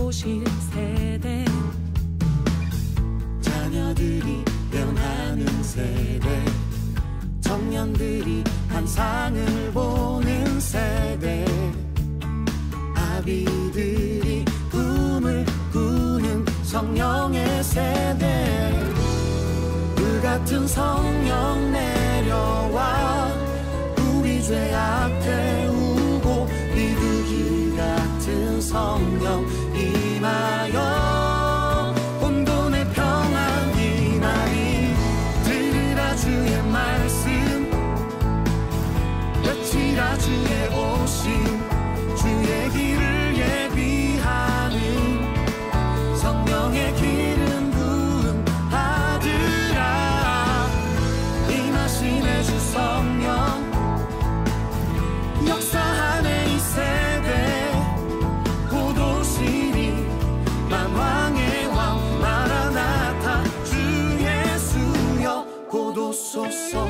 오실 세대, 자녀들이 변하는 세대, 청년들이 환상을 보는 세대, 아비들이 꿈을 꾸는 성령의 세대. 불같은 성령 내려와 우리 죄악 태우고 비둘기 같은 성령 임하여 혼돈의 평안 임하리. 들으라 주의 말씀, 외치라 주의 오심, 주의 길을 예비하는 성령의 기름 부음 받으라. 임하시네 주 성령, 역사하네 이 세대. 곧 오시니 만왕의 왕 마라나타, 주 예수여 곧 오소서.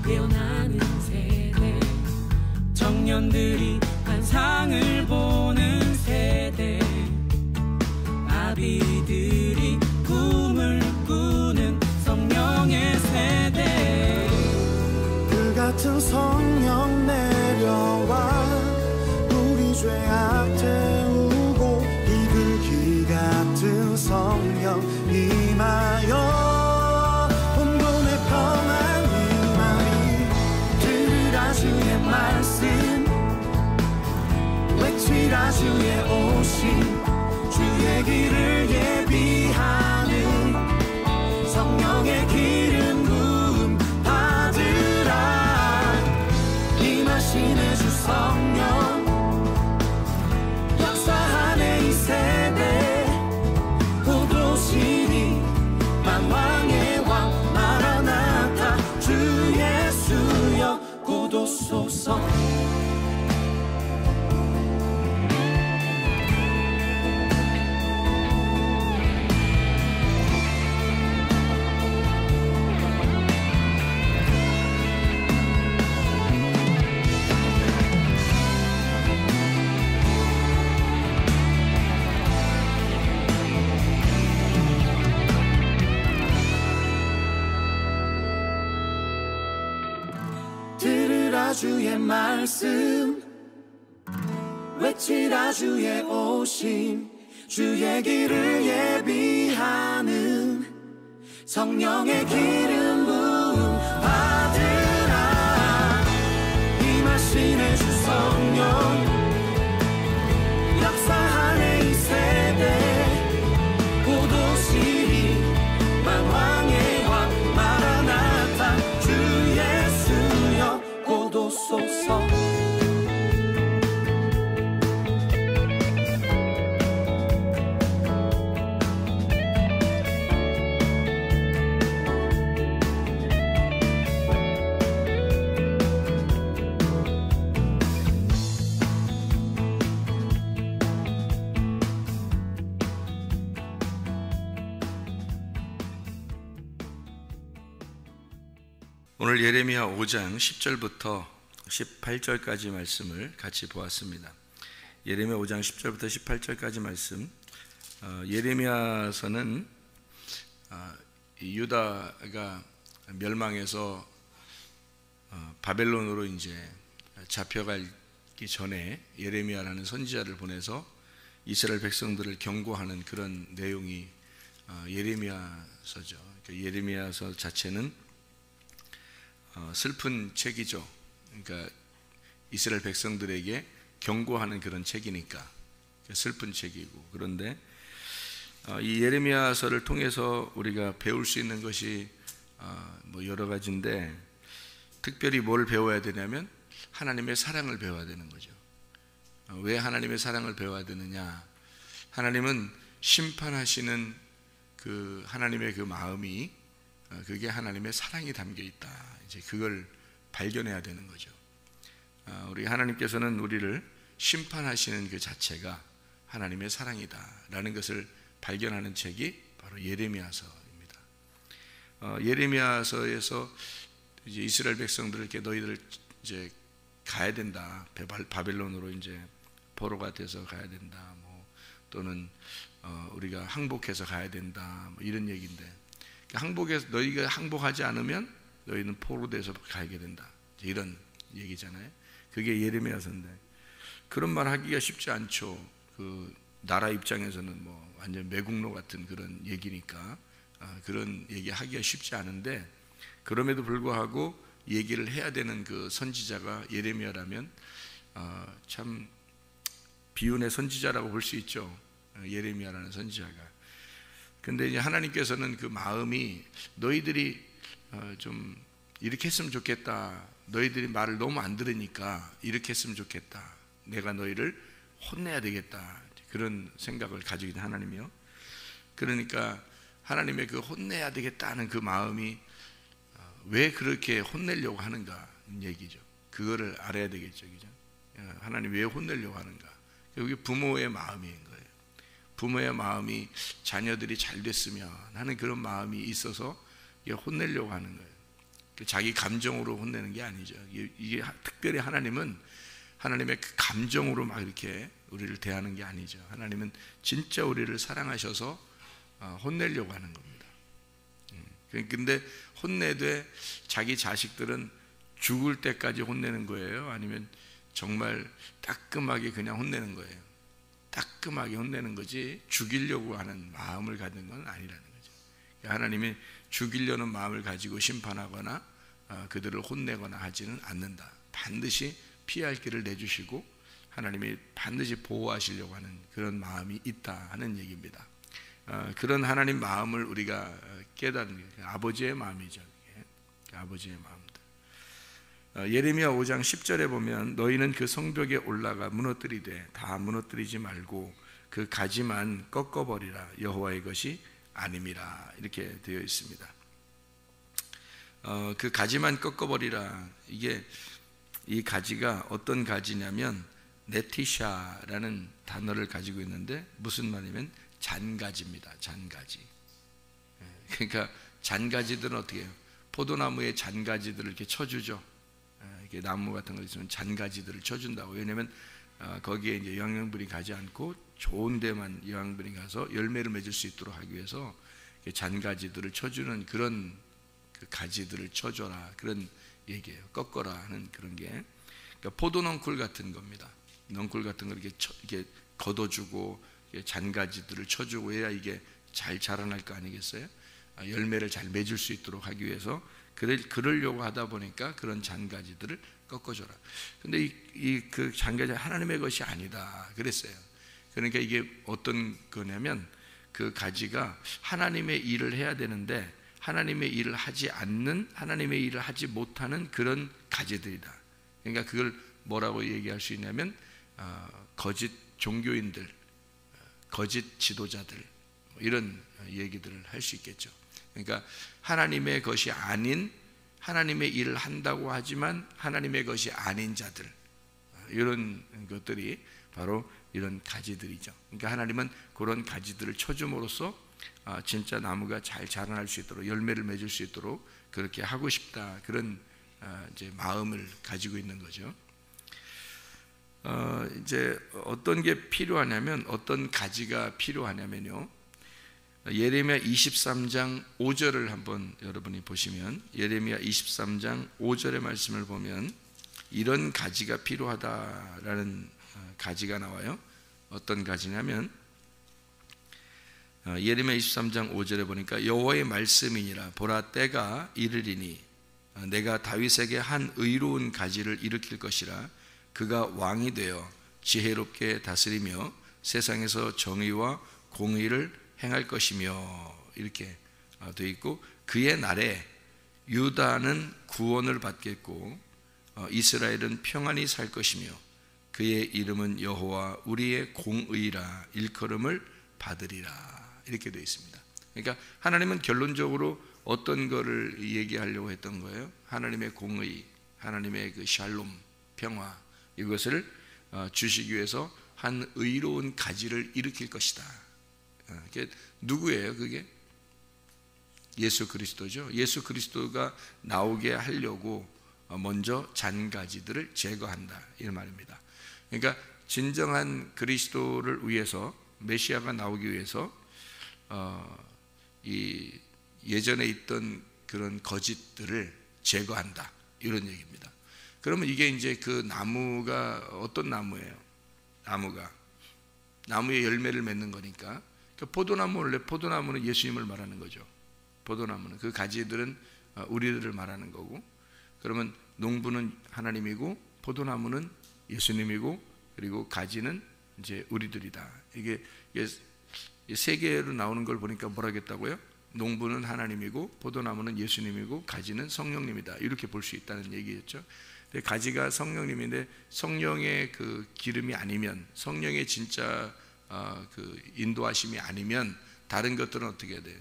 깨어나는 세대, 청년들이 환상을 보는 세대, 아비들이 꿈을 꾸는 성령의 세대. 불같은 성령 내려와 우리 죄악 태우고 비둘기 같은 성령 임하여 주의 말씀, 외치라 주의 오심, 주의 길을 예비하는 성령의 기름 부음 받으라. 임하시네 주 성령, 역사하네 이 세대. 곧 오시니 만왕의 왕 마라나타, 주 예수여 곧 오소서. 주의 말씀, 외치라 주의 오심, 주의 길을 예비하는 성령의 기름 부음 받으라. 임하시네 주 성령, 역사하네 이 세대. 곧 오시리 만왕의 왕 마라나타, 주 예수여 곧 오소서. 오늘 예레미야 5장 10절부터 18절까지 말씀을 같이 보았습니다. 예레미야 5장 10절부터 18절까지 말씀. 예레미야서는 유다가 멸망해서 바벨론으로 이제 잡혀가기 전에 예레미야라는 선지자를 보내서 이스라엘 백성들을 경고하는 그런 내용이 예레미야서죠. 그러니까 예레미야서 자체는 슬픈 책이죠. 그러니까 이스라엘 백성들에게 경고하는 그런 책이니까 슬픈 책이고, 그런데 이 예레미야서를 통해서 우리가 배울 수 있는 것이 뭐 여러 가지인데, 특별히 뭘 배워야 되냐면 하나님의 사랑을 배워야 되는 거죠. 왜 하나님의 사랑을 배워야 되느냐? 하나님은 심판하시는 그 하나님의 그 마음이 그게 하나님의 사랑이 담겨 있다. 이제 그걸 발견해야 되는 거죠. 우리 하나님께서는 우리를 심판하시는 그 자체가 하나님의 사랑이다라는 것을 발견하는 책이 바로 예레미야서입니다. 예레미야서에서 이제 이스라엘 백성들에게 너희들 이제 가야 된다. 바벨론으로 이제 포로가 돼서 가야 된다. 뭐 또는 우리가 항복해서 가야 된다. 뭐 이런 얘기인데, 항복해서 너희가 항복하지 않으면 너희는 포로돼서 가게 된다. 이런 얘기잖아요. 그게 예레미야서인데, 그런 말 하기가 쉽지 않죠. 그 나라 입장에서는 뭐 완전 매국노 같은 그런 얘기니까 그런 얘기 하기가 쉽지 않은데, 그럼에도 불구하고 얘기를 해야 되는 그 선지자가 예레미야라면 참 비운의 선지자라고 볼 수 있죠. 예레미야라는 선지자가. 근데 이제 하나님께서는 그 마음이 너희들이 좀 이렇게 했으면 좋겠다. 너희들이 말을 너무 안 들으니까 이렇게 했으면 좋겠다. 내가 너희를 혼내야 되겠다. 그런 생각을 가지고 있는 하나님이요. 그러니까 하나님의 그 혼내야 되겠다는 그 마음이 왜 그렇게 혼내려고 하는가 얘기죠. 그거를 알아야 되겠죠. 그죠? 하나님 왜 혼내려고 하는가? 그게 부모의 마음인 거예요. 부모의 마음이 자녀들이 잘 됐으면 하는 그런 마음이 있어서 혼내려고 하는 거예요. 자기 감정으로 혼내는 게 아니죠. 이게 특별히 하나님은 하나님의 그 감정으로 막 이렇게 우리를 대하는 게 아니죠. 하나님은 진짜 우리를 사랑하셔서 혼내려고 하는 겁니다. 근데 혼내되 자기 자식들은 죽을 때까지 혼내는 거예요? 아니면 정말 따끔하게 그냥 혼내는 거예요? 따끔하게 혼내는 거지 죽이려고 하는 마음을 갖는 건 아니라는 거죠. 하나님이 죽이려는 마음을 가지고 심판하거나 그들을 혼내거나 하지는 않는다. 반드시 피할 길을 내주시고 하나님이 반드시 보호하시려고 하는 그런 마음이 있다 하는 얘기입니다. 그런 하나님 마음을 우리가 깨닫는 게 아버지의 마음이죠. 아버지의 마음들. 예레미야 5장 10절에 보면 너희는 그 성벽에 올라가 무너뜨리되 다 무너뜨리지 말고 그 가지만 꺾어버리라. 여호와의 것이 아님이라. 이렇게 되어 있습니다. 그 가지만 꺾어버리라. 이게 이 가지가 어떤 가지냐면 네티샤라는 단어를 가지고 있는데 무슨 말이냐면 잔가지입니다. 잔가지. 그러니까 잔가지들은 어떻게 해요? 포도나무의 잔가지들을 이렇게 쳐주죠. 이렇게 나무 같은 거 있으면 잔가지들을 쳐준다고. 왜냐하면 거기에 이제 영양분이 가지 않고 좋은 데만 영양분이 가서 열매를 맺을 수 있도록 하기 위해서 잔가지들을 쳐주는 그런 그 가지들을 쳐줘라. 그런 얘기예요. 꺾어라 하는 그런 게. 그러니까 포도 넝쿨 같은 겁니다. 넝쿨 같은 걸 이렇게 걷어주고 잔가지들을 쳐주고 해야 이게 잘 자라날 거 아니겠어요? 열매를 잘 맺을 수 있도록 하기 위해서 그러려고 하다 보니까 그런 잔가지들을 꺾어줘라. 근데 그 잔가지 하나님의 것이 아니다 그랬어요. 그러니까 이게 어떤 거냐면 그 가지가 하나님의 일을 해야 되는데 하나님의 일을 하지 않는, 하나님의 일을 하지 못하는 그런 가지들이다. 그러니까 그걸 뭐라고 얘기할 수 있냐면 거짓 종교인들, 거짓 지도자들, 이런 얘기들을 할 수 있겠죠. 그러니까 하나님의 것이 아닌, 하나님의 일을 한다고 하지만 하나님의 것이 아닌 자들, 이런 것들이 바로 이런 가지들이죠. 그러니까 하나님은 그런 가지들을 쳐줌으로써 진짜 나무가 잘 자라날 수 있도록, 열매를 맺을 수 있도록 그렇게 하고 싶다, 그런 이제 마음을 가지고 있는 거죠. 이제 어떤 게 필요하냐면, 어떤 가지가 필요하냐면요, 예레미야 23장 5절을 한번 여러분이 보시면, 예레미야 23장 5절의 말씀을 보면 이런 가지가 필요하다라는 가지가 나와요. 어떤 가지냐면 예레미야 23장 5절에 보니까 여호와의 말씀이니라. 보라, 때가 이르리니 내가 다윗에게 한 의로운 가지를 일으킬 것이라. 그가 왕이 되어 지혜롭게 다스리며 세상에서 정의와 공의를 행할 것이며, 이렇게 되어 있고, 그의 날에 유다는 구원을 받겠고 이스라엘은 평안히 살 것이며 그의 이름은 여호와 우리의 공의라 일컬음을 받으리라 이렇게 되어 있습니다. 그러니까 하나님은 결론적으로 어떤 거를 얘기하려고 했던 거예요? 하나님의 공의, 하나님의 그 샬롬, 평화, 이것을 주시기 위해서 한 의로운 가지를 일으킬 것이다. 그게 누구예요? 그게 예수 그리스도죠. 예수 그리스도가 나오게 하려고 먼저 잔가지들을 제거한다 이런 말입니다. 그러니까 진정한 그리스도를 위해서, 메시아가 나오기 위해서 이 예전에 있던 그런 거짓들을 제거한다 이런 얘기입니다. 그러면 이게 이제 그 나무가 어떤 나무예요? 나무에 열매를 맺는 거니까, 포도나무, 원래 포도나무는 예수님을 말하는 거죠. 포도나무는 그 가지들은 우리들을 말하는 거고, 그러면 농부는 하나님이고 포도나무는 예수님이고, 그리고 가지는 이제 우리들이다. 이게 세 개로 나오는 걸 보니까 뭐라겠다고요? 농부는 하나님이고 포도나무는 예수님이고 가지는 성령님이다 이렇게 볼 수 있다는 얘기였죠. 가지가 성령님인데 성령의 그 기름이 아니면, 성령의 진짜 그 인도하심이 아니면 다른 것들은 어떻게 해야 돼요?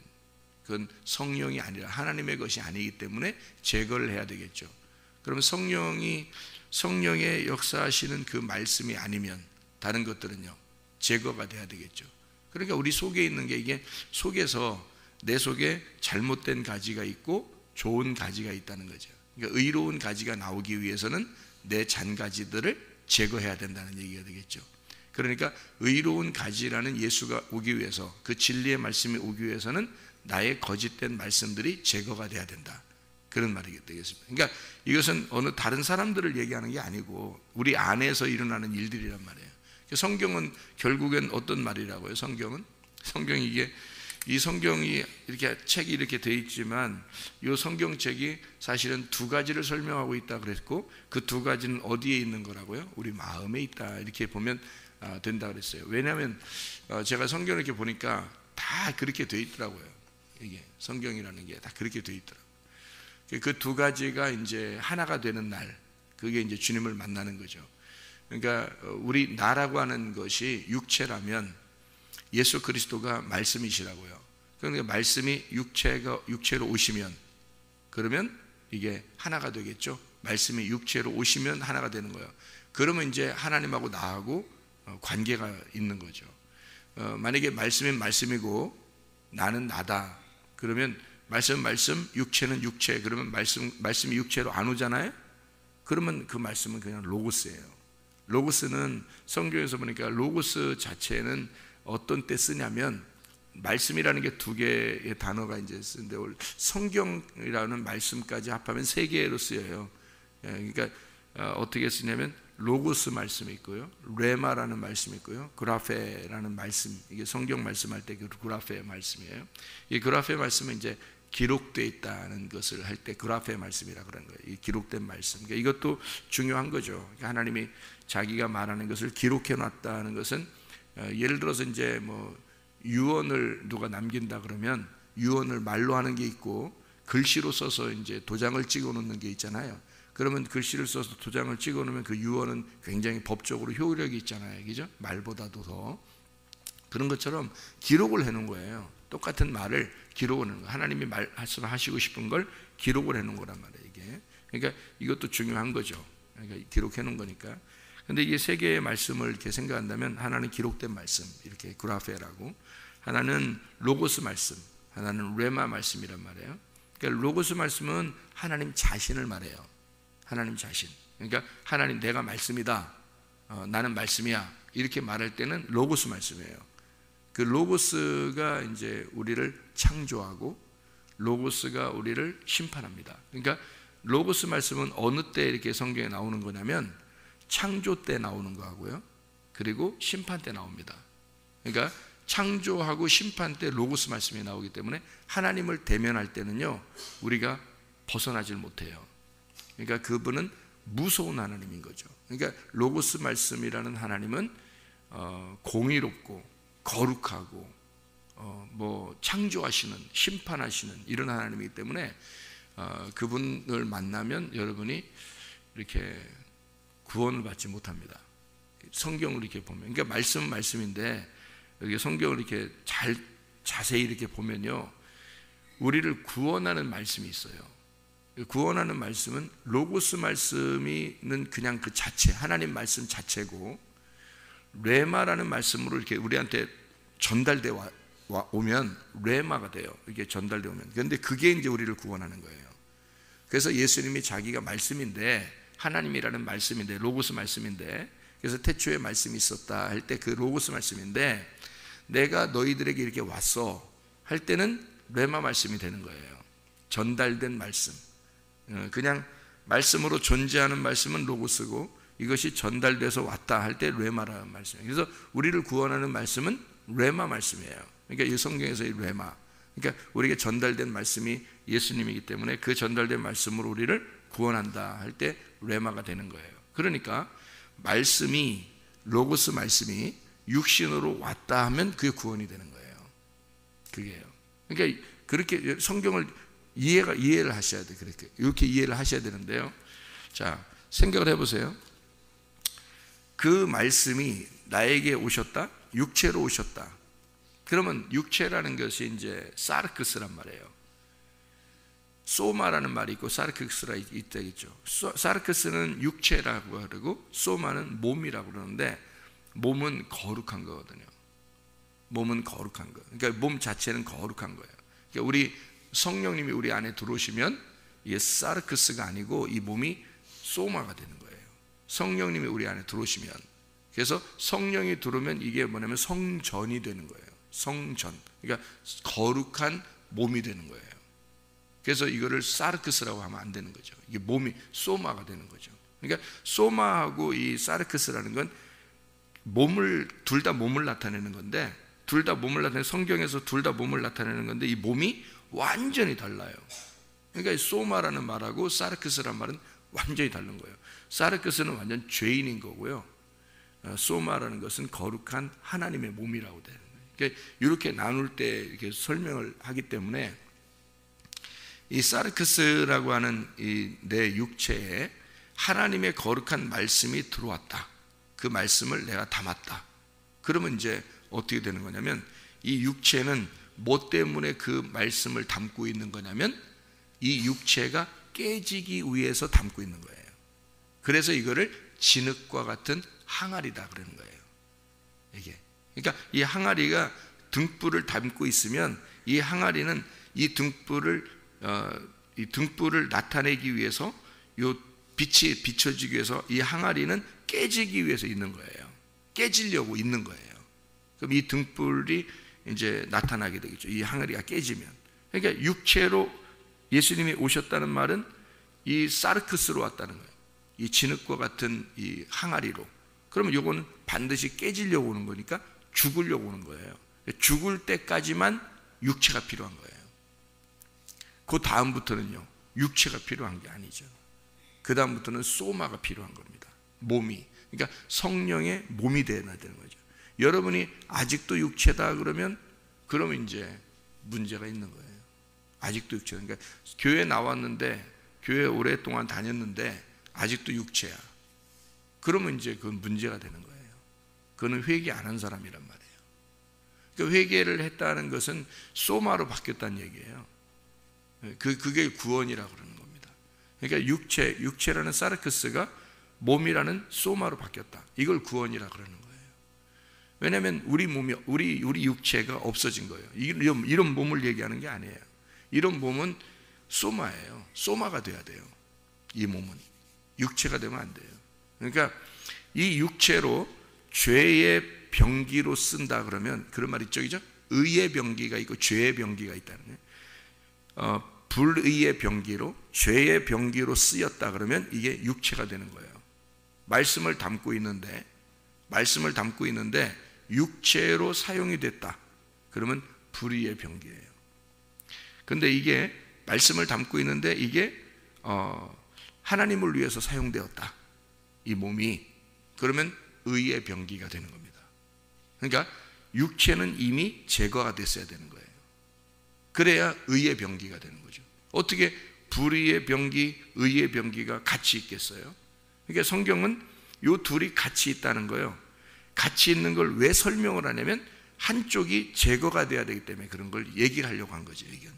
그건 성령이 아니라 하나님의 것이 아니기 때문에 제거를 해야 되겠죠. 그러면 성령의 역사하시는 그 말씀이 아니면 다른 것들은요 제거가 돼야 되겠죠. 그러니까 우리 속에 있는 게, 이게 속에서 내 속에 잘못된 가지가 있고 좋은 가지가 있다는 거죠. 그러니까 의로운 가지가 나오기 위해서는 내 잔가지들을 제거해야 된다는 얘기가 되겠죠. 그러니까 의로운 가지라는 예수가 오기 위해서, 그 진리의 말씀이 오기 위해서는 나의 거짓된 말씀들이 제거가 돼야 된다, 그런 말이 되겠습니다. 그러니까 이것은 어느 다른 사람들을 얘기하는 게 아니고 우리 안에서 일어나는 일들이란 말이에요. 성경은 결국엔 어떤 말이라고요? 성경이 이게, 이 성경이 이렇게 책이 이렇게 되어 있지만 이 성경책이 사실은 두 가지를 설명하고 있다 그랬고, 그 두 가지는 어디에 있는 거라고요? 우리 마음에 있다 이렇게 보면 된다 그랬어요. 왜냐하면 제가 성경을 이렇게 보니까 다 그렇게 되어 있더라고요. 이게 성경이라는 게 다 그렇게 되어 있더라고요. 그 두 가지가 이제 하나가 되는 날, 그게 이제 주님을 만나는 거죠. 그러니까 우리 나라고 하는 것이 육체라면 예수 그리스도가 말씀이시라고요. 그러니까 말씀이 육체로 오시면, 그러면 이게 하나가 되겠죠. 말씀이 육체로 오시면 하나가 되는 거예요. 그러면 이제 하나님하고 나하고 관계가 있는 거죠. 만약에 말씀은 말씀이고 나는 나다, 그러면 말씀은 말씀, 육체는 육체, 그러면 말씀이 육체로 안 오잖아요. 그러면 그 말씀은 그냥 로고스예요. 로고스는 성경에서 보니까 로고스 자체는 어떤 때 쓰냐면, 말씀이라는 게 두 개의 단어가 이제 쓰는데 성경이라는 말씀까지 합하면 세 개로 쓰여요. 그러니까 어떻게 쓰냐면 로고스 말씀이 있고요, 레마라는 말씀이 있고요, 그라페라는 말씀, 이게 성경 말씀할 때 그 그라페 말씀이에요. 이 그라페 말씀은 이제 기록되어 있다는 것을 할 때 그라페 말씀이라고 그러는 거예요. 이 기록된 말씀. 그러니까 이것도 중요한 거죠. 그러니까 하나님이 자기가 말하는 것을 기록해 놨다는 것은, 예를 들어서 이제 뭐 유언을 누가 남긴다 그러면 유언을 말로 하는 게 있고 글씨로 써서 이제 도장을 찍어 놓는 게 있잖아요. 그러면 글씨를 써서 도장을 찍어 놓으면 그 유언은 굉장히 법적으로 효력이 있잖아요. 그죠? 말보다도 더. 그런 것처럼 기록을 해 놓은 거예요. 똑같은 말을 기록을 해 놓은 거예요. 하나님이 말씀하시고 싶은 걸 기록을 해 놓은 거란 말이에요, 이게. 그러니까 이것도 중요한 거죠. 그러니까 기록해 놓은 거니까. 근데 이게 세 개의 말씀을 이렇게 생각한다면, 하나는 기록된 말씀, 이렇게 그라페라고, 하나는 로고스 말씀, 하나는 레마 말씀이란 말이에요. 그러니까 로고스 말씀은 하나님 자신을 말해요. 하나님 자신. 그러니까 하나님, 내가 말씀이다, 나는 말씀이야, 이렇게 말할 때는 로고스 말씀이에요. 그 로고스가 이제 우리를 창조하고 로고스가 우리를 심판합니다. 그러니까 로고스 말씀은 어느 때 이렇게 성경에 나오는 거냐면 창조 때 나오는 거하고요, 그리고 심판 때 나옵니다. 그러니까 창조하고 심판 때 로고스 말씀이 나오기 때문에 하나님을 대면할 때는요 우리가 벗어나질 못해요. 그러니까 그분은 무서운 하나님인 거죠. 그러니까 로고스 말씀이라는 하나님은 공의롭고 거룩하고 뭐 창조하시는, 심판하시는 이런 하나님이기 때문에 그분을 만나면 여러분이 이렇게 구원을 받지 못합니다. 성경을 이렇게 보면, 그러니까 말씀은 말씀인데 여기 성경을 이렇게 자세히 이렇게 보면요, 우리를 구원하는 말씀이 있어요. 구원하는 말씀은 로고스 말씀이는 그냥 그 자체, 하나님 말씀 자체고, 레마라는 말씀으로 이렇게 우리한테 전달돼 오면 레마가 돼요. 이게 전달돼 오면. 그런데 그게 이제 우리를 구원하는 거예요. 그래서 예수님이 자기가 말씀인데, 하나님이라는 말씀인데, 로고스 말씀인데, 그래서 태초에 말씀이 있었다 할 때 그 로고스 말씀인데, 내가 너희들에게 이렇게 왔어 할 때는 레마 말씀이 되는 거예요. 전달된 말씀. 그냥 말씀으로 존재하는 말씀은 로고스고, 이것이 전달돼서 왔다 할 때 레마라는 말씀이에요. 그래서 우리를 구원하는 말씀은 레마 말씀이에요. 그러니까 이 성경에서 이 레마, 그러니까 우리에게 전달된 말씀이 예수님이기 때문에 그 전달된 말씀으로 우리를 구원한다 할 때 레마가 되는 거예요. 그러니까 말씀이, 로고스 말씀이 육신으로 왔다 하면 그게 구원이 되는 거예요. 그게요. 그러니까 그렇게 성경을 이해를 하셔야 돼. 이렇게 이해를 하셔야 되는데요. 자, 생각을 해보세요. 그 말씀이 나에게 오셨다, 육체로 오셨다. 그러면 육체라는 것이 이제 사르크스란 말이에요. 소마라는 말이 있고 사르크스가 있다겠죠. 사르크스는 육체라고 그러고 소마는 몸이라고 그러는데, 몸은 거룩한 거거든요. 몸은 거룩한 거. 그러니까 몸 자체는 거룩한 거예요. 그러니까 우리 성령님이 우리 안에 들어오시면 이게 사르크스가 아니고 이 몸이 소마가 되는 거예요. 성령님이 우리 안에 들어오시면. 그래서 성령이 들어오면 이게 뭐냐면 성전이 되는 거예요. 성전. 그러니까 거룩한 몸이 되는 거예요. 그래서 이거를 사르크스라고 하면 안 되는 거죠. 이게 몸이 소마가 되는 거죠. 그러니까 소마하고 이 사르크스라는 건 둘 다 몸을 나타내는 건데, 둘 다 몸을 나타내는, 성경에서 둘 다 몸을 나타내는 건데 이 몸이 완전히 달라요. 그러니까 소마라는 말하고 사르크스라는 말은 완전히 다른 거예요. 사르크스는 완전 죄인인 거고요, 소마라는 것은 거룩한 하나님의 몸이라고 되는 거예요. 그러니까 이렇게 나눌 때 이렇게 설명을 하기 때문에 이 사르크스라고 하는 이 내 육체에 하나님의 거룩한 말씀이 들어왔다. 그 말씀을 내가 담았다. 그러면 이제 어떻게 되는 거냐면, 이 육체는 뭐 때문에 그 말씀을 담고 있는 거냐면, 이 육체가 깨지기 위해서 담고 있는 거예요. 그래서 이거를 진흙과 같은 항아리다 그러는 거예요. 이게. 그러니까 이 항아리가 등불을 담고 있으면 이 항아리는 이 등불을 나타내기 위해서, 이 빛이 비춰지기 위해서 이 항아리는 깨지기 위해서 있는 거예요. 깨지려고 있는 거예요. 그럼 이 등불이 이제 나타나게 되겠죠. 이 항아리가 깨지면. 그러니까 육체로 예수님이 오셨다는 말은 이 사르크스로 왔다는 거예요. 이 진흙과 같은 이 항아리로. 그러면 이거는 반드시 깨지려고 오는 거니까 죽으려고 오는 거예요. 죽을 때까지만 육체가 필요한 거예요. 그 다음부터는요, 육체가 필요한 게 아니죠. 그 다음부터는 소마가 필요한 겁니다. 몸이. 그러니까 성령의 몸이 되어야 되는 거죠. 여러분이 아직도 육체다 그러면 이제 문제가 있는 거예요. 아직도 육체다. 그러니까 교회 나왔는데, 교회 오랫동안 다녔는데 아직도 육체야. 그러면 이제 그건 문제가 되는 거예요. 그거는 회개 안 한 사람이란 말이에요. 그러니까 회개를 했다는 것은 소마로 바뀌었다는 얘기예요. 그게 구원이라고 그러는 겁니다. 그러니까 육체라는 사르크스가 몸이라는 소마로 바뀌었다. 이걸 구원이라고 그러는 거예요. 왜냐하면 우리 몸이, 우리 육체가 없어진 거예요. 이런 몸을 얘기하는 게 아니에요. 이런 몸은 소마예요. 소마가 돼야 돼요. 이 몸은 육체가 되면 안 돼요. 그러니까 이 육체로 죄의 병기로 쓴다 그러면, 그런 말 있죠, 그죠? 의의 병기가 있고 죄의 병기가 있다는 거예요. 불의의 병기로, 죄의 병기로 쓰였다 그러면 이게 육체가 되는 거예요. 말씀을 담고 있는데 육체로 사용이 됐다 그러면 불의의 병기예요. 근데 이게 말씀을 담고 있는데 이게 하나님을 위해서 사용되었다, 이 몸이, 그러면 의의 병기가 되는 겁니다. 그러니까 육체는 이미 제거가 됐어야 되는 거예요. 그래야 의의 병기가 되는 거죠. 어떻게 불의의 병기, 의의 병기가 같이 있겠어요? 그러니까 성경은 요 둘이 같이 있다는 거예요. 같이 있는 걸 왜 설명을 하냐면 한쪽이 제거가 돼야 되기 때문에 그런 걸 얘기를 하려고 한 거죠. 이게.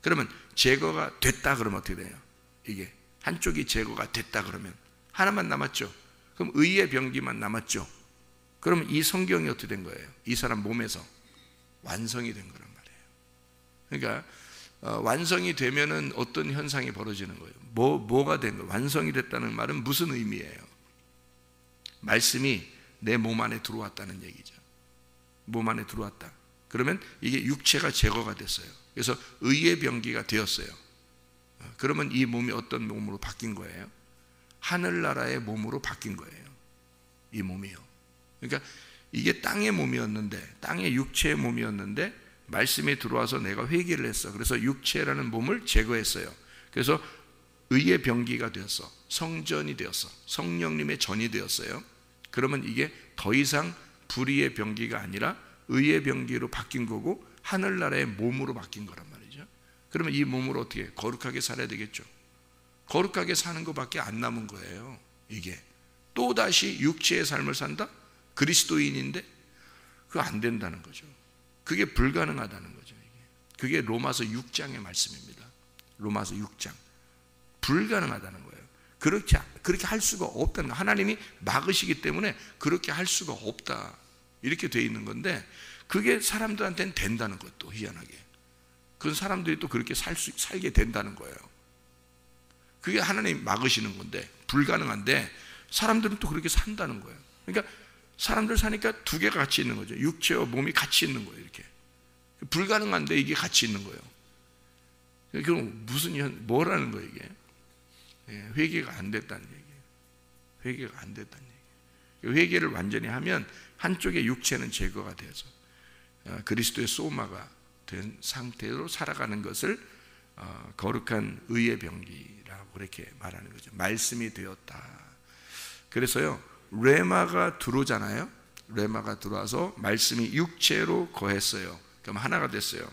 그러면 제거가 됐다 그러면 어떻게 돼요? 이게 한쪽이 제거가 됐다 그러면 하나만 남았죠. 그럼 의의 병기만 남았죠. 그러면 이 성경이 어떻게 된 거예요? 이 사람 몸에서 완성이 된 거란 말이에요. 그러니까 완성이 되면은 어떤 현상이 벌어지는 거예요? 뭐가 된 거예요? 완성이 됐다는 말은 무슨 의미예요? 말씀이 내 몸 안에 들어왔다는 얘기죠. 몸 안에 들어왔다. 그러면 이게 육체가 제거가 됐어요. 그래서 의의 병기가 되었어요. 그러면 이 몸이 어떤 몸으로 바뀐 거예요? 하늘나라의 몸으로 바뀐 거예요. 이 몸이요. 그러니까 이게 땅의 몸이었는데, 땅의 육체의 몸이었는데 말씀이 들어와서 내가 회개를 했어. 그래서 육체라는 몸을 제거했어요. 그래서 의의 병기가 되었어. 성전이 되었어. 성령님의 전이 되었어요. 그러면 이게 더 이상 불의의 병기가 아니라 의의 병기로 바뀐 거고 하늘나라의 몸으로 바뀐 거란 말이죠. 그러면 이 몸으로 어떻게 거룩하게 살아야 되겠죠. 거룩하게 사는 것밖에 안 남은 거예요. 이게 또다시 육체의 삶을 산다? 그리스도인인데 그거 안 된다는 거죠. 그게 불가능하다는 거죠. 그게 로마서 6장의 말씀입니다. 로마서 6장. 불가능하다는 거예요. 그렇게 할 수가 없다는 거. 하나님이 막으시기 때문에 그렇게 할 수가 없다. 이렇게 돼 있는 건데 그게 사람들한테는 된다는 것도 희한하게. 그런 사람들이 또 그렇게 살게 된다는 거예요. 그게 하나님이 막으시는 건데 불가능한데 사람들은 또 그렇게 산다는 거예요. 그러니까 사람들 사니까 두 개가 같이 있는 거죠. 육체와 몸이 같이 있는 거예요. 이렇게 불가능한데 이게 같이 있는 거예요. 그럼 뭐라는 거예요 이게? 회개가 안 됐다는 얘기예요. 회개가 안 됐다는 얘기예요. 회개를 완전히 하면 한쪽의 육체는 제거가 되어서 그리스도의 소마가 된 상태로 살아가는 것을 거룩한 의의 병기라고 그렇게 말하는 거죠. 말씀이 되었다. 그래서요 레마가 들어오잖아요. 레마가 들어와서 말씀이 육체로 거했어요. 그럼 하나가 됐어요.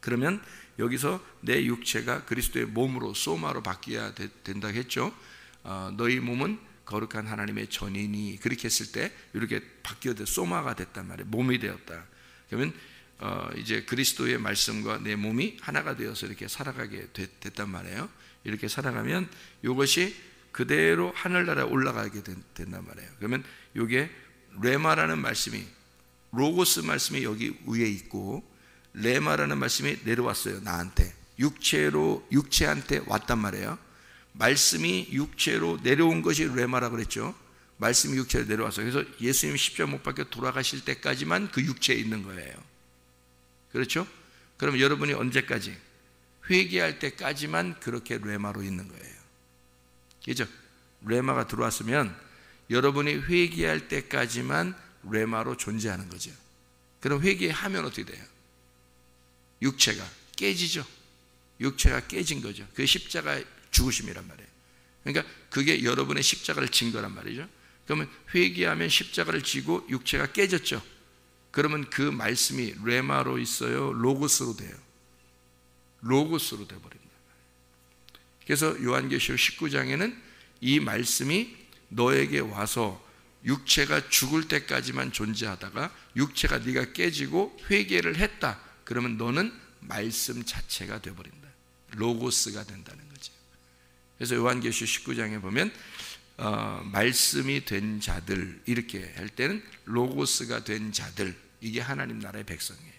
그러면 여기서 내 육체가 그리스도의 몸으로 소마로 바뀌어야 된다고 했죠. 너희 몸은 거룩한 하나님의 전이니 그렇게 했을 때 이렇게 바뀌어서 소마가 됐단 말이에요. 몸이 되었다. 그러면 이제 그리스도의 말씀과 내 몸이 하나가 되어서 이렇게 살아가게 됐단 말이에요. 이렇게 살아가면 이것이 그대로 하늘나라에 올라가게 된단 말이에요. 그러면 이게 레마라는 말씀이 로고스 말씀이 여기 위에 있고 레마라는 말씀이 내려왔어요. 나한테 육체한테 왔단 말이에요. 말씀이 육체로 내려온 것이 레마라고 그랬죠. 말씀이 육체로 내려왔어요. 그래서 예수님 십자가 못 박혀 돌아가실 때까지만 그 육체에 있는 거예요. 그렇죠? 그럼 여러분이 언제까지? 회개할 때까지만 그렇게 레마로 있는 거예요. 그죠? 레마가 들어왔으면 여러분이 회개할 때까지만 레마로 존재하는 거죠. 그럼 회개하면 어떻게 돼요? 육체가 깨지죠. 육체가 깨진 거죠. 그게 십자가 죽으심이란 말이에요. 그러니까 그게 여러분의 십자가를 진 거란 말이죠. 그러면 회개하면 십자가를 지고 육체가 깨졌죠. 그러면 그 말씀이 레마로 있어요? 로고스로 돼요? 로고스로 돼버립니다. 그래서 요한계시록 19장에는 이 말씀이 너에게 와서 육체가 죽을 때까지만 존재하다가 육체가 네가 깨지고 회개를 했다. 그러면 너는 말씀 자체가 되어버린다. 로고스가 된다는 거죠. 그래서 요한계시록 19장에 보면 말씀이 된 자들 이렇게 할 때는 로고스가 된 자들, 이게 하나님 나라의 백성이에요.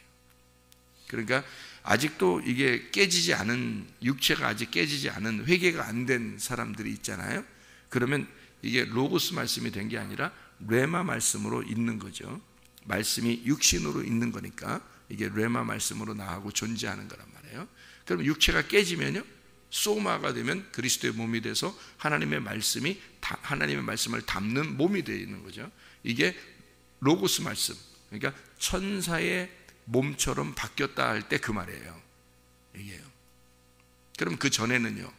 그러니까 아직도 이게 깨지지 않은, 육체가 아직 깨지지 않은, 회개가 안 된 사람들이 있잖아요. 그러면 이게 로고스 말씀이 된 게 아니라 레마 말씀으로 있는 거죠. 말씀이 육신으로 있는 거니까 이게 레마 말씀으로 나하고 존재하는 거란 말이에요. 그럼 육체가 깨지면요, 소마가 되면 그리스도의 몸이 돼서 하나님의 말씀을 담는 몸이 되어 있는 거죠. 이게 로고스 말씀, 그러니까 천사의 몸처럼 바뀌었다 할 때 그 말이에요. 이게요. 그럼 그 전에는요,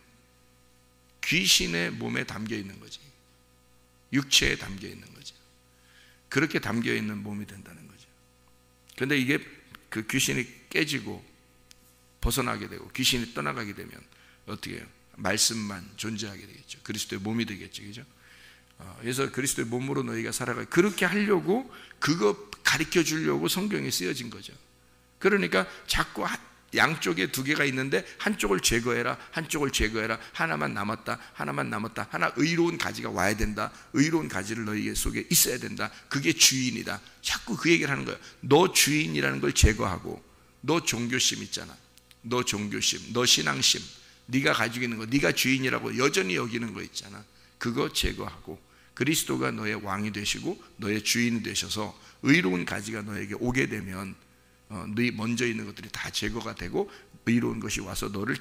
귀신의 몸에 담겨 있는 거지. 육체에 담겨 있는 거죠. 그렇게 담겨 있는 몸이 된다는 거죠. 그런데 이게 그 귀신이 깨지고 벗어나게 되고 귀신이 떠나가게 되면 어떻게 해요? 말씀만 존재하게 되겠죠. 그리스도의 몸이 되겠죠. 그죠? 그래서 그리스도의 몸으로 너희가 살아가, 그렇게 하려고, 그거 가르쳐 주려고 성경이 쓰여진 거죠. 그러니까 자꾸 양쪽에 두 개가 있는데 한쪽을 제거해라, 한쪽을 제거해라, 하나만 남았다, 하나만 남았다, 하나 의로운 가지가 와야 된다, 의로운 가지를 너희 속에 있어야 된다, 그게 주인이다. 자꾸 그 얘기를 하는 거예요. 너 주인이라는 걸 제거하고, 너 종교심 있잖아, 너 종교심, 너 신앙심, 네가 가지고 있는 거, 네가 주인이라고 여전히 여기는 거 있잖아, 그거 제거하고 그리스도가 너의 왕이 되시고 너의 주인이 되셔서 의로운 가지가 너에게 오게 되면 너희 먼저 있는 것들이 다 제거가 되고 의로운 것이 와서 너를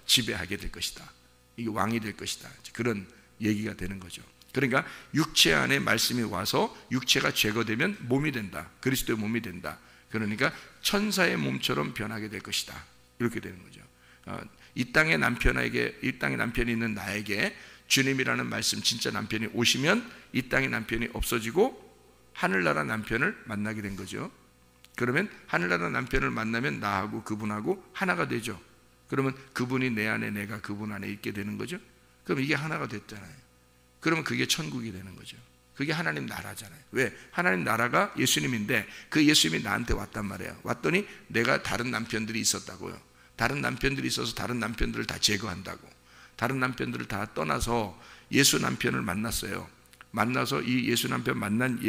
지배하게 될 것이다. 이게 왕이 될 것이다. 그런 얘기가 되는 거죠. 그러니까 육체 안에 말씀이 와서 육체가 제거되면 몸이 된다. 그리스도의 몸이 된다. 그러니까 천사의 몸처럼 변하게 될 것이다. 이렇게 되는 거죠. 이 땅의 남편이 있는 나에게 주님이라는 말씀, 진짜 남편이 오시면 이 땅의 남편이 없어지고 하늘나라 남편을 만나게 된 거죠. 그러면 하늘나라 남편을 만나면 나하고 그분하고 하나가 되죠. 그러면 그분이 내 안에, 내가 그분 안에 있게 되는 거죠. 그럼 이게 하나가 됐잖아요. 그러면 그게 천국이 되는 거죠. 그게 하나님 나라잖아요. 왜? 하나님 나라가 예수님인데 그 예수님이 나한테 왔단 말이에요. 왔더니 내가 다른 남편들이 있었다고요. 다른 남편들이 있어서 다른 남편들을 다 제거한다고. 다른 남편들을 다 떠나서 예수 남편을 만났어요. 만나서 이 예수 남편 만난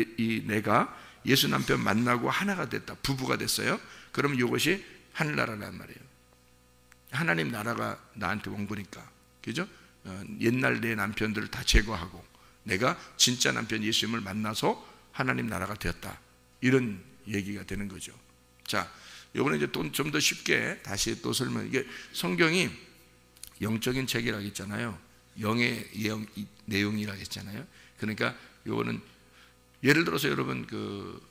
내가 예수 남편 만나고 하나가 됐다. 부부가 됐어요. 그러면 이것이 하늘나라란 말이에요. 하나님 나라가 나한테 온 거니까. 그죠? 옛날 내 남편들을 다 제거하고 내가 진짜 남편 예수님을 만나서 하나님 나라가 되었다. 이런 얘기가 되는 거죠. 자, 이번에 이제 좀 더 쉽게 다시 또 설명. 이게 성경이 영적인 책이라고 했잖아요. 영의 내용이라고 했잖아요. 그러니까 요거는 예를 들어서 여러분 그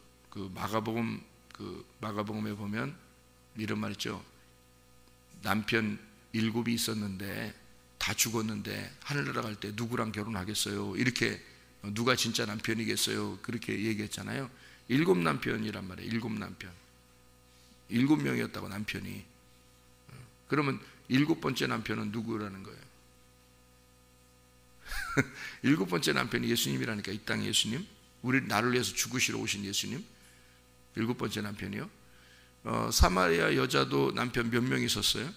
마가복음에 보면 이런 말 있죠. 남편 7이 있었는데 다 죽었는데 하늘나라 갈 때 누구랑 결혼하겠어요? 이렇게 누가 진짜 남편이겠어요? 그렇게 얘기했잖아요. 7 남편이란 말이에요. 7 남편. 7명이었다고 남편이. 그러면 7번째 남편은 누구라는 거예요? 7번째 남편이 예수님이라니까. 이 땅의 예수님, 나를 위해서 죽으시러 오신 예수님. 7번째 남편이요. 사마리아 여자도 남편 몇 명 있었어요?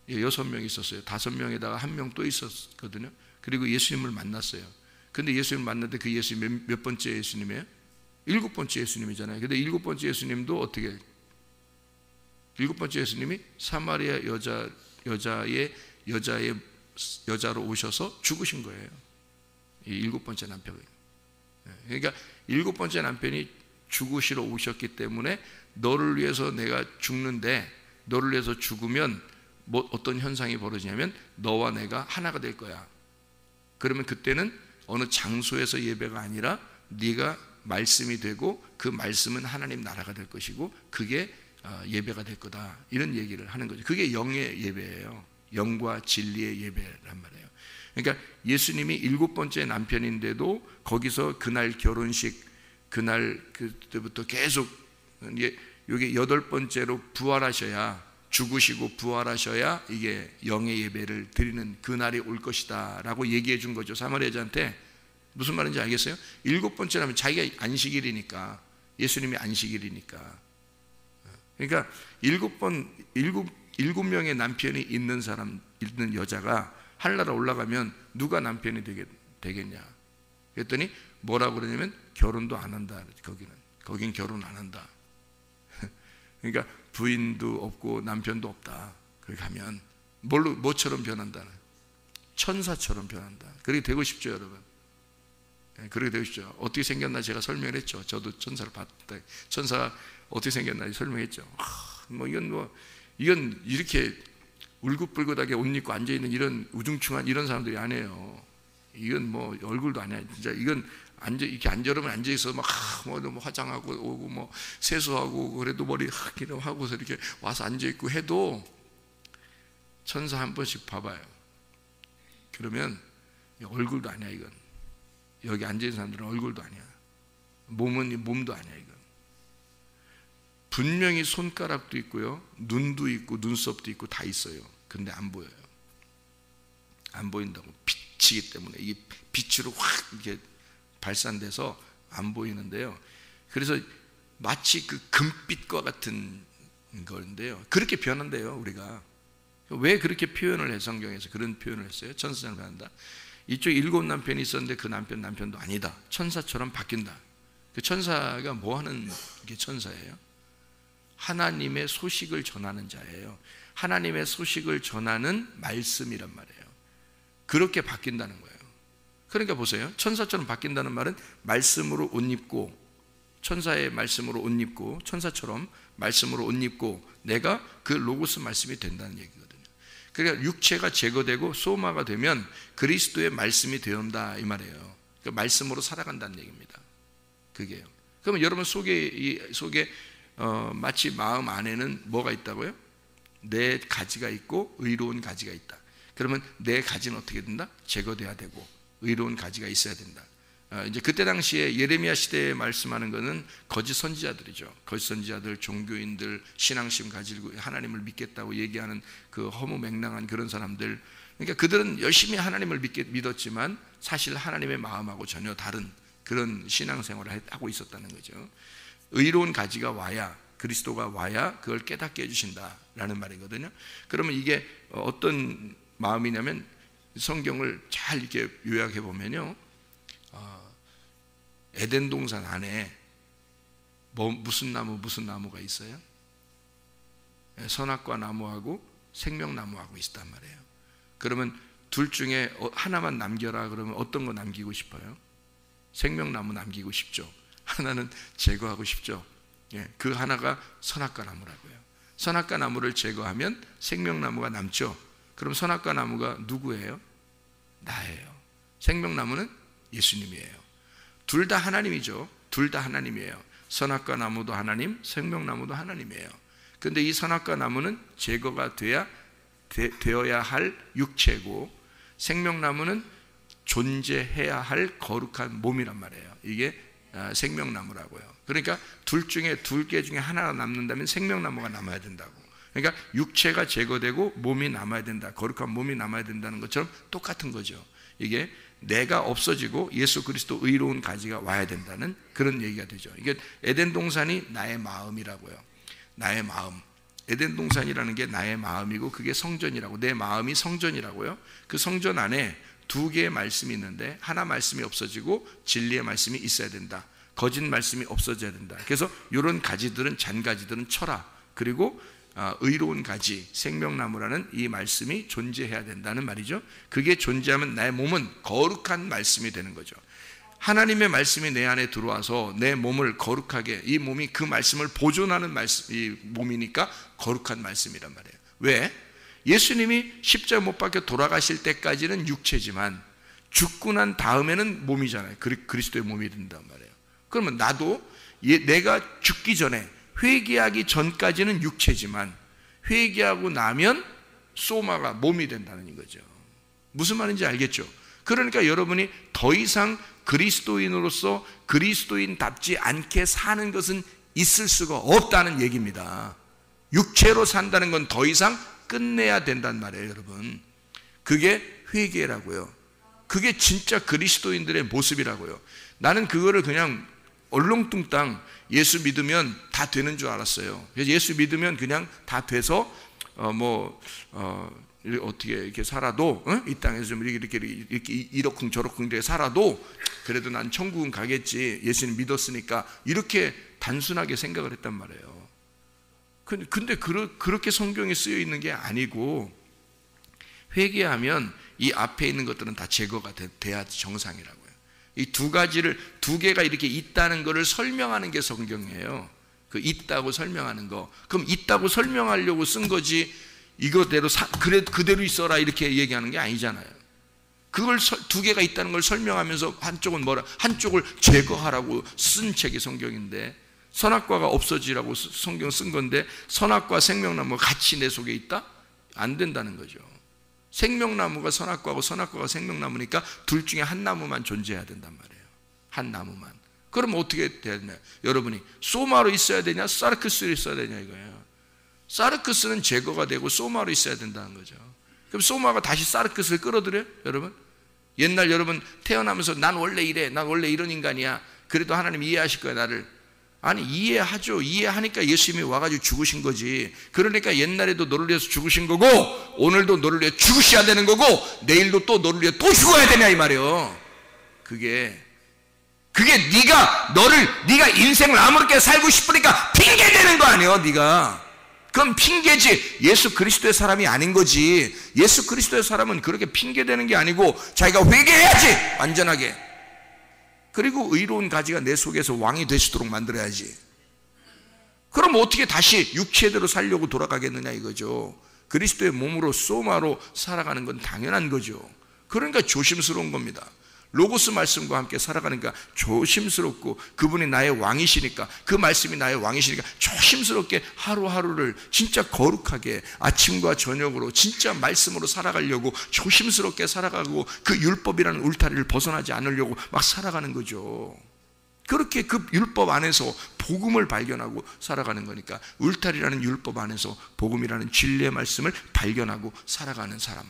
6명 있었어요. 5명에다가 1명 또 있었거든요. 그리고 예수님을 만났어요. 근데 예수님을 만났는데 그 예수님 몇 번째 예수님이에요? 7번째 예수님이잖아요. 근데 7번째 예수님도 어떻게, 7번째 예수님이 사마리아 여자로 오셔서 죽으신 거예요. 이 7번째 남편이. 그러니까 7번째 남편이 죽으시러 오셨기 때문에 너를 위해서 내가 죽는데, 너를 위해서 죽으면 어떤 현상이 벌어지냐면 너와 내가 하나가 될 거야. 그러면 그때는 어느 장소에서 예배가 아니라 네가 말씀이 되고 그 말씀은 하나님 나라가 될 것이고 그게 예배가 될 거다. 이런 얘기를 하는 거죠. 그게 영의 예배예요. 영과 진리의 예배란 말이에요. 그러니까 예수님이 7번째 남편인데도 거기서 그날 결혼식, 그날 그때부터 계속 이게 8번째로 부활하셔야, 죽으시고 부활하셔야 이게 영의 예배를 드리는 그날이 올 것이다 라고 얘기해 준 거죠. 사마리아 여자한테. 무슨 말인지 알겠어요? 7번째 하면 자기가 안식일이니까, 예수님이 안식일이니까. 그러니까 7명의 남편이 있는 여자가 하늘나라 올라가면 누가 남편이 되겠냐? 그랬더니 뭐라고 그러냐면 결혼도 안 한다. 거긴 결혼 안 한다. 그러니까 부인도 없고 남편도 없다. 거기 가면 뭐처럼 변한다? 천사처럼 변한다. 그렇게 되고 싶죠, 여러분? 그렇게 되고 싶죠. 어떻게 생겼나 제가 설명을 했죠. 저도 천사를 봤다. 천사가 어떻게 생겼나 설명했죠. 이건 이렇게 울긋불긋하게 옷 입고 앉아 있는 이런 우중충한 이런 사람들이 아니에요. 이건 뭐 얼굴도 아니야. 진짜 이건 이렇게 여러분 앉아 있어 막 화장하고 오고 뭐 세수하고 그래도 머리 하고서 이렇게 와서 앉아 있고 해도 천사 한 번씩 봐봐요. 그러면 얼굴도 아니야. 이건 여기 앉아 있는 사람들은 얼굴도 아니야. 몸도 아니야. 이건 분명히 손가락도 있고요, 눈도 있고 눈썹도 있고 다 있어요. 근데 안 보여요. 안 보인다고. 빛이기 때문에 이게 빛으로 확 이렇게 발산돼서 안 보이는데요. 그래서 마치 그 금빛과 같은 건데요. 그렇게 변한대요, 우리가. 왜 그렇게 표현을 해? 성경에서 그런 표현을 했어요. 천사처럼 변한다. 이쪽 7 남편이 있었는데 그 남편도 아니다. 천사처럼 바뀐다. 그 천사가 뭐 하는 게 천사예요? 하나님의 소식을 전하는 자예요. 하나님의 소식을 전하는 말씀이란 말이에요. 그렇게 바뀐다는 거예요. 그러니까 보세요. 천사처럼 바뀐다는 말은 말씀으로 옷 입고, 천사의 말씀으로 옷 입고, 천사처럼 말씀으로 옷 입고 내가 그 로고스 말씀이 된다는 얘기거든요. 그러니까 육체가 제거되고 소마가 되면 그리스도의 말씀이 되온다 이 말이에요. 그러니까 말씀으로 살아간다는 얘기입니다. 그게요. 그러면 여러분 속에 마치 마음 안에는 뭐가 있다고요? 내 가지가 있고 의로운 가지가 있다. 그러면 내 가지는 어떻게 된다? 제거돼야 되고 의로운 가지가 있어야 된다. 이제 그때 당시에 예레미야 시대에 말씀하는 것은 거짓 선지자들이죠. 거짓 선지자들, 종교인들, 신앙심 가지고 하나님을 믿겠다고 얘기하는 그 허무맹랑한 그런 사람들. 그러니까 그들은 열심히 하나님을 믿었지만 사실 하나님의 마음하고 전혀 다른 그런 신앙생활을 하고 있었다는 거죠. 의로운 가지가 와야, 그리스도가 와야 그걸 깨닫게 해주신다라는 말이거든요. 그러면 이게 어떤 마음이냐면 성경을 잘 이렇게 요약해 보면요, 에덴 동산 안에 무슨 나무가 있어요? 선악과 나무하고 생명나무하고 있단 말이에요. 그러면 둘 중에 하나만 남겨라 그러면 어떤 거 남기고 싶어요? 생명나무 남기고 싶죠. 하나는 제거하고 싶죠. 그 하나가 선악과 나무라고요. 선악과 나무를 제거하면 생명나무가 남죠. 그럼 선악과 나무가 누구예요? 나예요. 생명나무는 예수님이에요. 둘 다 하나님이죠. 둘 다 하나님이에요. 선악과 나무도 하나님, 생명나무도 하나님이에요. 그런데 이 선악과 나무는 제거가 되어야 할 육체고, 생명나무는 존재해야 할 거룩한 몸이란 말이에요. 이게 생명나무라고요. 그러니까 둘 개 중에 하나가 남는다면 생명나무가 남아야 된다고. 그러니까 육체가 제거되고 몸이 남아야 된다. 거룩한 몸이 남아야 된다는 것처럼 똑같은 거죠. 이게 내가 없어지고 예수 그리스도 의로운 가지가 와야 된다는 그런 얘기가 되죠. 이게 에덴 동산이 나의 마음이라고요. 나의 마음. 에덴 동산이라는 게 나의 마음이고 그게 성전이라고, 내 마음이 성전이라고요. 그 성전 안에 2개의 말씀이 있는데 하나 말씀이 없어지고 진리의 말씀이 있어야 된다. 거짓 말씀이 없어져야 된다. 그래서 이런 가지들은, 잔가지들은 쳐라. 그리고 의로운 가지, 생명나무라는 이 말씀이 존재해야 된다는 말이죠. 그게 존재하면 나의 몸은 거룩한 말씀이 되는 거죠. 하나님의 말씀이 내 안에 들어와서 내 몸을 거룩하게, 이 몸이 그 말씀을 보존하는 이 몸이니까 거룩한 말씀이란 말이에요. 왜? 예수님이 십자가 못 박혀 돌아가실 때까지는 육체지만 죽고 난 다음에는 몸이잖아요. 그리스도의 몸이 된단 말이에요. 그러면 나도 내가 죽기 전에, 회개하기 전까지는 육체지만 회개하고 나면 소마가 몸이 된다는 거죠. 무슨 말인지 알겠죠? 그러니까 여러분이 더 이상 그리스도인으로서 그리스도인답지 않게 사는 것은 있을 수가 없다는 얘기입니다. 육체로 산다는 건 더 이상 끝내야 된단 말이에요, 여러분. 그게 회개라고요. 그게 진짜 그리스도인들의 모습이라고요. 나는 그거를 그냥 얼렁뚱땅 예수 믿으면 다 되는 줄 알았어요. 그래서 예수 믿으면 그냥 다 돼서 어떻게 이렇게 살아도, 이 땅에서 좀 이렇게 이러쿵저러쿵 이렇게 살아도 그래도 난 천국은 가겠지, 예수님 믿었으니까, 이렇게 단순하게 생각을 했단 말이에요. 근데 그렇게 성경에 쓰여 있는 게 아니고, 회개하면 이 앞에 있는 것들은 다 제거가 돼야 정상이라고요. 이 2개가 이렇게 있다는 것을 설명하는 게 성경이에요. 그 있다고 설명하는 거. 그럼 있다고 설명하려고 쓴 거지, 이거대로 그대로 있어라 이렇게 얘기하는 게 아니잖아요. 그걸 2개가 있다는 걸 설명하면서 한쪽을 제거하라고 쓴 책이 성경인데, 선악과가 없어지라고 성경 쓴 건데 선악과 생명나무가 같이 내 속에 있다? 안 된다는 거죠. 생명나무가 선악과고 선악과가 생명나무니까 둘 중에 한 나무만 존재해야 된단 말이에요. 한 나무만. 그럼 어떻게 돼야 되냐? 여러분이 소마로 있어야 되냐, 사르크스로 있어야 되냐 이거예요. 사르크스는 제거가 되고 소마로 있어야 된다는 거죠. 그럼 소마가 다시 사르크스를 끌어들여요? 여러분? 옛날 여러분 태어나면서 난 원래 이래, 난 원래 이런 인간이야, 그래도 하나님 이해하실 거야 나를. 아니, 이해하죠. 이해하니까 예수님이 와가지고 죽으신 거지. 그러니까 옛날에도 너를 위해서 죽으신 거고, 오늘도 너를 위해 죽으셔야 되는 거고, 내일도 또 너를 위해 또 죽어야 되냐 이 말이에요. 그게 네가 인생을 아무렇게 살고 싶으니까 핑계 대는 거 아니에요. 네가 그건 핑계지, 예수 그리스도의 사람이 아닌 거지. 예수 그리스도의 사람은 그렇게 핑계 대는 게 아니고 자기가 회개해야지, 완전하게. 그리고 의로운 가지가 내 속에서 왕이 되시도록 만들어야지. 그럼 어떻게 다시 육체대로 살려고 돌아가겠느냐 이거죠. 그리스도의 몸으로 소마로 살아가는 건 당연한 거죠. 그러니까 조심스러운 겁니다. 로고스 말씀과 함께 살아가니까 조심스럽고, 그분이 나의 왕이시니까, 그 말씀이 나의 왕이시니까 조심스럽게 하루하루를 진짜 거룩하게 아침과 저녁으로 진짜 말씀으로 살아가려고 조심스럽게 살아가고, 그 율법이라는 울타리를 벗어나지 않으려고 막 살아가는 거죠. 그렇게 그 율법 안에서 복음을 발견하고 살아가는 거니까, 울타리라는 율법 안에서 복음이라는 진리의 말씀을 발견하고 살아가는 사람,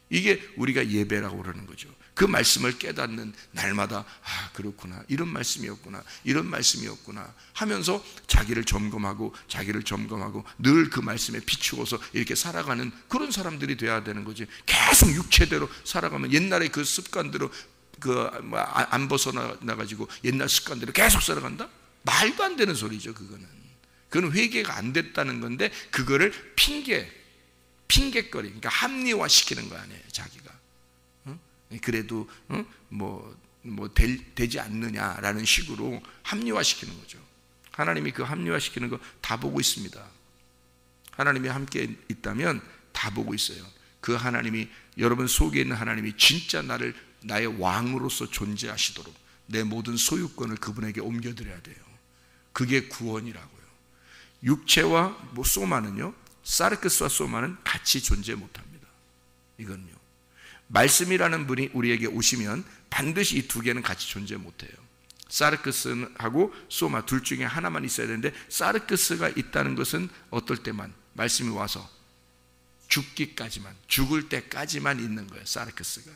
이게 우리가 예배라고 그러는 거죠. 그 말씀을 깨닫는 날마다, 아 그렇구나, 이런 말씀이었구나, 이런 말씀이었구나 하면서 자기를 점검하고 늘 그 말씀에 비추어서 이렇게 살아가는 그런 사람들이 돼야 되는 거지. 계속 육체대로 살아가면 옛날에 그 습관대로 안 벗어나가지고 옛날 습관대로 계속 살아간다? 말도 안 되는 소리죠. 그건 회개가 안 됐다는 건데, 그거를 핑계거리, 그러니까 합리화시키는 거 아니에요. 자기가 그래도 되지 않느냐라는 식으로 합리화시키는 거죠. 하나님이 그 합리화시키는 거 다 보고 있습니다. 하나님이 함께 있다면 다 보고 있어요. 그 하나님이, 여러분 속에 있는 하나님이 진짜 나의 왕으로서 존재하시도록 내 모든 소유권을 그분에게 옮겨드려야 돼요. 그게 구원이라고요. 육체와 소마는요, 사르크스와 소마는 같이 존재 못합니다. 이건요, 말씀이라는 분이 우리에게 오시면 반드시 이 두 개는 같이 존재 못해요. 사르크스하고 소마 둘 중에 하나만 있어야 되는데, 사르크스가 있다는 것은 어떨 때만, 말씀이 와서 죽기까지만, 죽을 때까지만 있는 거예요. 사르크스가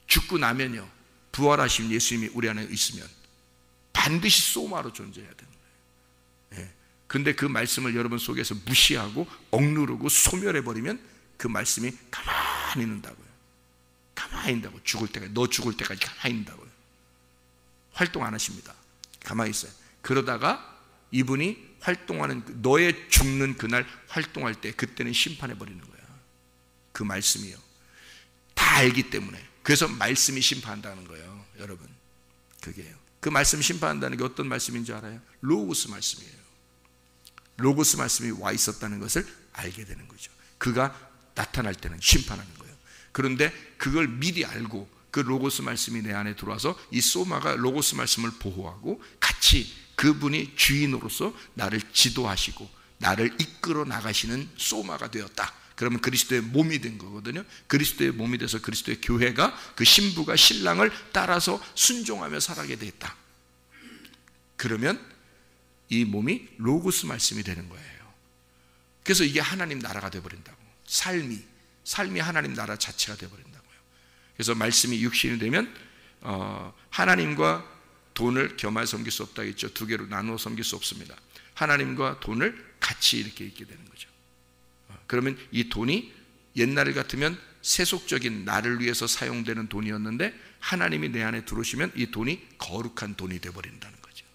죽고 나면요, 부활하신 예수님이 우리 안에 있으면 반드시 소마로 존재해야 되는 거예요. 근데 그 말씀을 여러분 속에서 무시하고 억누르고 소멸해버리면 그 말씀이 가만히 있는다고요. 가만히 있는다고. 너 죽을 때까지 가만히 있는다고요. 활동 안 하십니다. 가만히 있어요. 그러다가 이분이 활동하는, 너의 죽는 그날 활동할 때, 그때는 심판해버리는 거야. 그 말씀이요. 다 알기 때문에. 그래서 말씀이 심판한다는 거예요. 여러분, 그게요. 그 말씀 심판한다는 게 어떤 말씀인지 알아요? 로고스 말씀이에요. 로고스 말씀이 와 있었다는 것을 알게 되는 거죠. 그가 나타날 때는 심판하는 거예요. 그런데 그걸 미리 알고 그 로고스 말씀이 내 안에 들어와서 이 소마가 로고스 말씀을 보호하고 같이 그분이 주인으로서 나를 지도하시고 나를 이끌어 나가시는 소마가 되었다. 그러면 그리스도의 몸이 된 거거든요. 그리스도의 몸이 돼서 그리스도의 교회가, 그 신부가 신랑을 따라서 순종하며 살아가게 됐다. 그러면 이 몸이 로고스 말씀이 되는 거예요. 그래서 이게 하나님 나라가 되어버린다고. 삶이 하나님 나라 자체가 되어버린다고요. 그래서 말씀이 육신이 되면 하나님과 돈을 겸하여 섬길 수 없다 했죠. 두 개로 나누어 섬길 수 없습니다. 하나님과 돈을 같이 이렇게 있게 되는 거죠. 그러면 이 돈이 옛날 같으면 세속적인 나를 위해서 사용되는 돈이었는데, 하나님이 내 안에 들어오시면 이 돈이 거룩한 돈이 되어버린다는 거죠.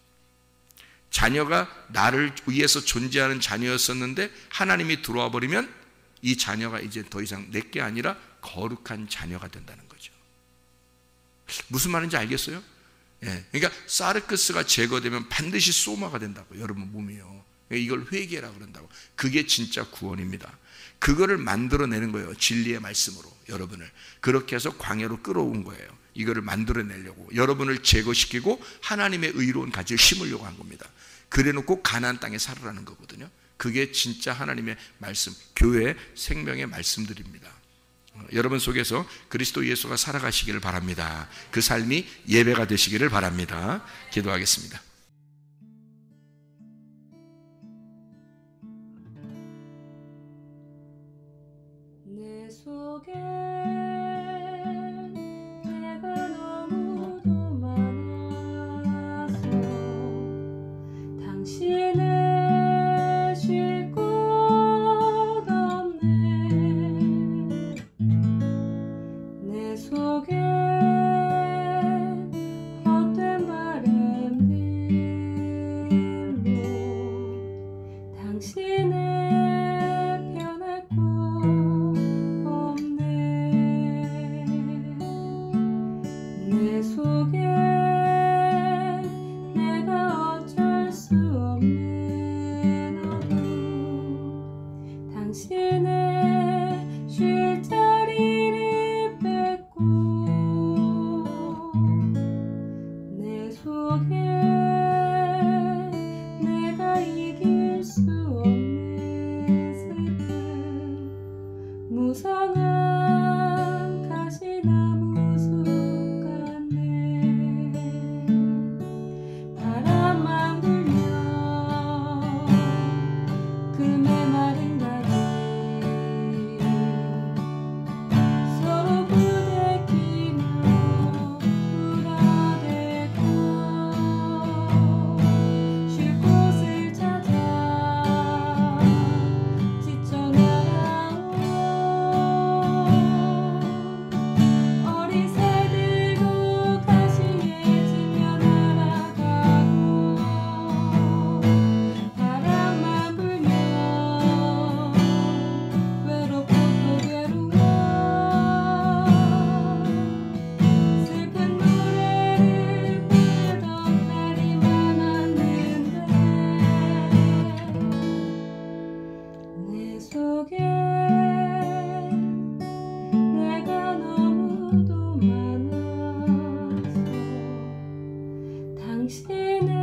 자녀가 나를 위해서 존재하는 자녀였었는데 하나님이 들어와 버리면 이 자녀가 이제 더 이상 내게 아니라 거룩한 자녀가 된다는 거죠. 무슨 말인지 알겠어요? 그러니까 사르크스가 제거되면 반드시 소마가 된다고. 여러분 몸이요. 이걸 회개라고 그런다고. 그게 진짜 구원입니다. 그거를 만들어내는 거예요. 진리의 말씀으로 여러분을 그렇게 해서 광야로 끌어온 거예요. 이거를 만들어내려고 여러분을 제거시키고 하나님의 의로운 가지를 심으려고 한 겁니다. 그래놓고 가나안 땅에 살으라는 거거든요. 그게 진짜 하나님의 말씀, 교회의 생명의 말씀들입니다. 여러분 속에서 그리스도 예수가 살아가시기를 바랍니다. 그 삶이 예배가 되시기를 바랍니다. 기도하겠습니다. 내 속에 속에 내가 너무도 많아서 당신은